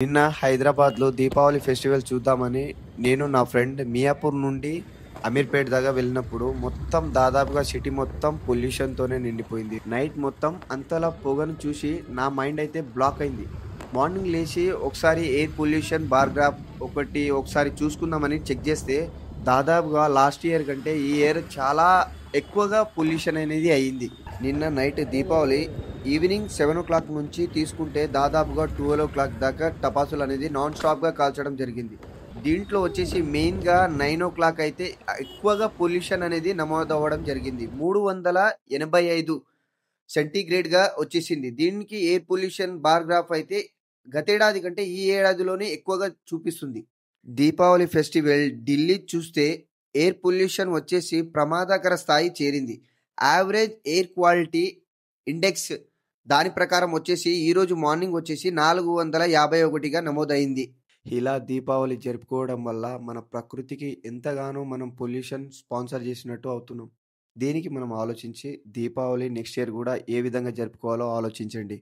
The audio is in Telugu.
నిన్న హైదరాబాద్‌లో దీపావళి ఫెస్టివల్ చూద్దామని నేను, నా ఫ్రెండ్ మియాపూర్ నుండి అమీర్పేట్ దాకా వెళ్ళినప్పుడు మొత్తం దాదాపుగా సిటీ మొత్తం పొల్యూషన్‌తోనే నిండిపోయింది. నైట్ మొత్తం అంతలా పొగను చూసి నా మైండ్ అయితే బ్లాక్ అయింది. మార్నింగ్ లేచి ఒకసారి ఎయిర్ పొల్యూషన్ బార్ గ్రాఫ్ ఒకసారి చూసుకుందామని చెక్ చేస్తే దాదాపుగా లాస్ట్ ఇయర్ కంటే ఈ ఇయర్ చాలా ఎక్కువగా పొల్యూషన్ అనేది అయింది. నిన్న నైట్ దీపావళి ఈవినింగ్ 7:00 నుంచి తీసుకుంటే దాదాపుగా 12:00 దాకా టపాసులనేది నాన్ స్టాప్‌గా కాల్చడం జరిగింది. దీంట్లో వచ్చేసి మెయిన్‌గా 9:00 అయితే ఎక్కువగా పొల్యూషన్ అనేది నమోదవ్వడం జరిగింది. 385 సెంటీగ్రేడ్‌గా వచ్చేసింది. దీనికి ఎయిర్ పొల్యూషన్ బార్ గ్రాఫ్ అయితే గతేడాది కంటే ఈ ఏడాదిలోనే ఎక్కువగా చూపిస్తుంది. దీపావళి ఫెస్టివల్ ఢిల్లీ చూస్తే ఎయిర్ పొల్యూషన్ వచ్చేసి ప్రమాదకర స్థాయి చేరింది. యావరేజ్ ఎయిర్ క్వాలిటీ ఇండెక్స్ దాని ప్రకారం వచ్చేసి ఈరోజు మార్నింగ్ వచ్చేసి 451గా నమోదయింది. ఇలా దీపావళి జరుపుకోవడం వల్ల మన ప్రకృతికి ఎంతగానో మనం పొల్యూషన్ స్పాన్సర్ చేసినట్టు అవుతున్నాం. దీనికి మనం ఆలోచించి దీపావళి నెక్స్ట్ ఇయర్ గూడా ఏ విధంగా జరుపుకోవాలో ఆలోచించండి.